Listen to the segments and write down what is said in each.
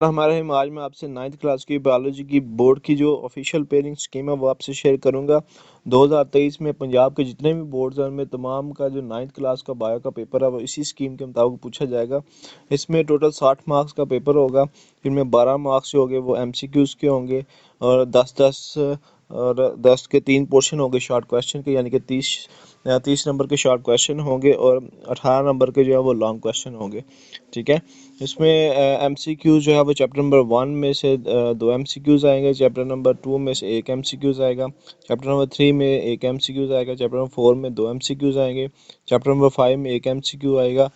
ہمارے آج میں آپ سے 9th کلاس کی بایولوجی کی بورڈ کی جو آفیشیل پیئرنگ سکیم ہے وہ آپ سے شیئر کروں گا۔ 2023 میں پنجاب کے جتنے بھی بورڈز ہیں ان میں تمام کا جو 9th کلاس کا بایو کا پیپر ہے وہ اسی سکیم کے مطابق پوچھا جائے گا۔ اس میں ٹوٹل 60 مارکس کا پیپر ہوگا، جن میں 12 مارکس جو ہوگے وہ ایم سی کیوز کے ہوں گے اور 10 کے 3 پورشن ہوں گے شارٹ کویشچن کے، یعنی کہ 30 نمبر کے شارٹ کویشچن ہوں گے اور 18 نمبر کے جو ہے وہ لانگ کویشچن ہوں گے، ٹھیک ہے۔ اس میں ایم سی کیوز جو ہے وہ چیپٹر نمبر 1 میں سے 2 ایم سی کیوز آئیں گے، چیپٹر نمبر 2 میں سے 1 ایم سی کیوز آئے گا، چیپٹر نمبر 3 میں 1 ایم سی کیوز آئے گا، چیپٹر نمبر 4 میں 2 ایم سی کیوز آئیں گے، چیپٹر نمبر 5 میں 1 ایم سی کیو آئے گا،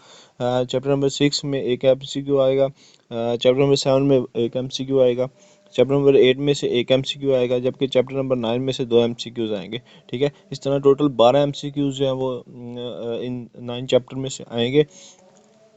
چیپٹر نمبر 6 میں 1 ایم سی کیو آئے گا، چیپٹر نمبر 7 میں 1 ایم سی کیو آئے گا، چیپٹر نمبر 8 میں سے 1 ایم سی کیو آئے گا، جبکہ چیپٹر نمبر 9 میں سے 2 ایم سی کیوز آئیں گے، ٹھیک ہے۔ اس طرح ٹوٹل 12 ایم سی کیوز جو ہیں وہ ان 9 چیپٹر میں سے آئیں گے۔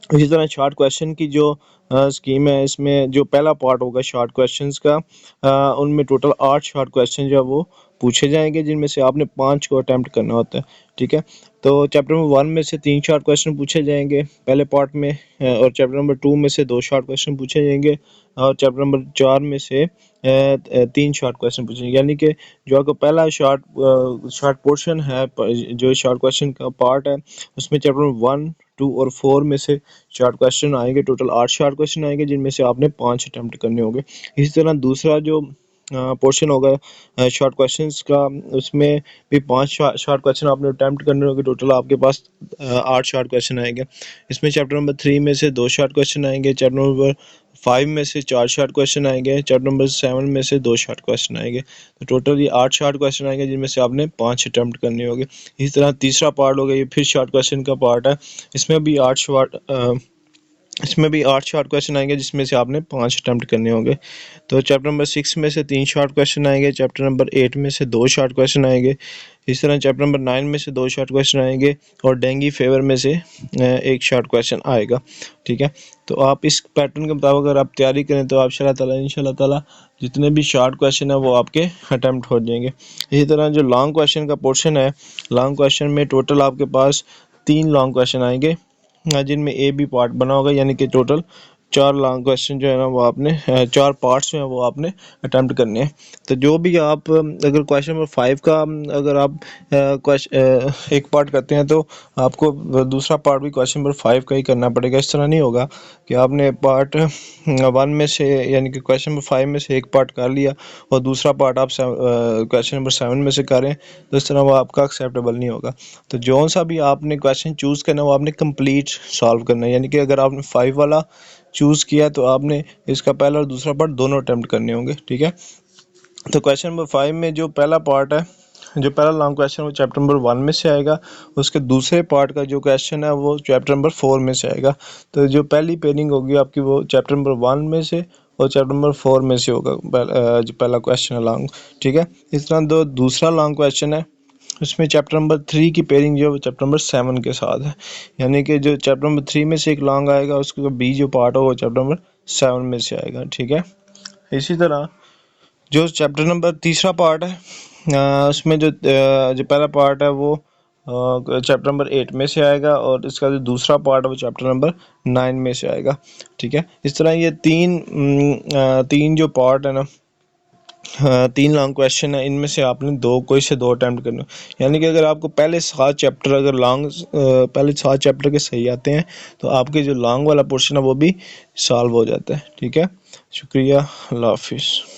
اسی طرح شارٹ کویشچن کی جو اسکیم ہے، اس میں جو پہلا پارٹ ہوگا شارٹ کویشچنز کا، ان میں ٹوٹل 8 شارٹ کویشچن جو ہے وہ پوچھے جائیں گے، جن میں سے آپ نے 5 کو اٹیمپٹ کرنا ہوتا ہے، ٹھیک ہے۔ تو چیپٹر نمبر 1 میں سے 3 شارٹ کویشچن پوچھے جائیں گے پہلے پارٹ میں، اور چیپٹر نمبر 2 میں سے 2 شارٹ کویشچن پوچھے جائیں گے، اور چیپٹر نمبر 4 میں سے 3 شارٹ کویشچن پوچھے جائیں گے، یعنی کہ جو آپ کو پہلا شارٹ پورشن ہے، جو شارٹ کویشچن کا پارٹ ہے، اس میں چیپٹر نمبر 1 2 اور 4 میں سے شارٹ کویشچن آئیں گے، ٹوٹل 8 شارٹ کویشچن آئیں گے، جن میں سے آپ نے 5 اٹیمپٹ کرنے ہوں گے۔ اسی طرح دوسرا جو پورشن ہوگا شارٹ کویشچنز کا، اس میں بھی 5 شارٹ کویشچن آپ نے اٹیمپٹ کرنے ہوں گے، ٹوٹل آپ کے پاس 8 شارٹ کویشچن آئیں گے۔ اس میں چیپٹر نمبر 3 میں سے 2 شارٹ کویشچن آئیں گے، چیپٹر نمبر 5 میں سے 4 شارٹ کویشچن آئیں گے، چیپٹر نمبر 7 میں سے 2 شارٹ کویشچن آئیں گے، تو ٹوٹل یہ 8 شارٹ کویشچن آئیں گے، جن میں سے آپ نے 5 اٹیمپٹ کرنے ہوں گے۔ اسی طرح تیسرا پارٹ ہوگا، یہ پھر شارٹ کویشچن کا پارٹ ہے، اس میں بھی 8 شارٹ کویشچن آئیں گے، جس میں سے آپ نے 5 اٹیمپٹ کرنے ہوں گے۔ تو چیپٹر نمبر 6 میں سے 3 شارٹ کویشچن آئیں گے، چیپٹر نمبر 8 میں سے 2 شارٹ کویشچن آئیں گے، اس طرح چیپٹر نمبر 9 میں سے 2 شارٹ کویشچن آئیں گے، اور ڈینگی فیور میں سے 1 شارٹ کویشچن آئے گا، ٹھیک ہے۔ تو آپ اس پیٹرن کے مطابق اگر آپ تیاری کریں تو آپ ان شاء اللہ تعالیٰ جتنے بھی شارٹ کویشچن ہیں وہ آپ کے اٹیمپٹ ہو جائیں گے۔ اسی طرح جو لانگ کویشچن کا پورشن ہے، لانگ کویشچن میں ٹوٹل آپ کے پاس 3 لانگ کویشچن آئیں گے، جن میں اے بی پارٹ بنا ہوگا، یعنی کہ ٹوٹل 4 لانگ کویشچن جو ہے نا وہ آپ نے 4 پارٹس جو ہیں وہ آپ نے اٹیمپٹ کرنے ہیں۔ تو جو بھی آپ اگر کویشچن نمبر 5 کا اگر آپ ایک پارٹ کرتے ہیں تو آپ کو دوسرا پارٹ بھی کویشچن نمبر 5 کا ہی کرنا پڑے گا۔ اس طرح نہیں ہوگا کہ آپ نے پارٹ 1 میں سے یعنی کہ کویشچن نمبر 5 میں سے ایک پارٹ کر لیا اور دوسرا پارٹ آپ کویشچن نمبر 7 میں سے کریں، تو اس طرح وہ آپ کا ایکسیپٹیبل نہیں ہوگا۔ تو جو سا بھی آپ نے کویشچن چوز کرنا ہے وہ آپ نے کمپلیٹ سالو کرنا ہے، یعنی کہ اگر آپ نے 5 والا چوز کیا تو آپ نے اس کا پہلا اور دوسرا پارٹ دونوں اٹیمپٹ کرنے ہوں گے، ٹھیک ہے۔ تو کویشچن نمبر 5 میں جو پہلا پارٹ ہے، جو پہلا لانگ کویشچن وہ چیپٹر نمبر 1 میں سے آئے گا، اس کے دوسرے پارٹ کا جو کویشچن ہے وہ چیپٹر نمبر 4 میں سے آئے گا۔ تو جو پہلی پیئرنگ ہوگی آپ کی وہ چیپٹر نمبر 1 میں سے اور چیپٹر نمبر 4 میں سے ہوگا، جو پہلا کویشچن ہے لانگ، ٹھیک ہے۔ اس طرح دوسرا لانگ کویشچن ہے، اس میں چیپٹر نمبر 3 کی پیئرنگ جو ہے وہ چیپٹر نمبر 7 کے ساتھ ہے، یعنی کہ جو چیپٹر نمبر 3 میں سے ایک لانگ آئے گا، اس کا بی جو پارٹ ہوگا وہ چیپٹر نمبر 7 میں سے آئے گا، ٹھیک ہے۔ اسی طرح جو چیپٹر نمبر تیسرا پارٹ ہے، اس میں جو پہلا پارٹ ہے وہ چیپٹر نمبر 8 میں سے آئے گا، اور اس کا جو دوسرا پارٹ ہے وہ چیپٹر نمبر 9 میں سے آئے گا، ٹھیک ہے۔ اس طرح یہ تین جو پارٹ ہے نا، 3 لانگ کویشچن ہیں، ان میں سے آپ نے کوئی سے 2 اٹیمپٹ کرنا، یعنی کہ اگر آپ کو پہلے 7 چیپٹر اگر پہلے 7 چیپٹر کے صحیح آتے ہیں تو آپ کے جو لانگ والا پورشن ہے وہ بھی سالو ہو جاتا ہے، ٹھیک ہے۔ شکریہ، اللہ حافظ۔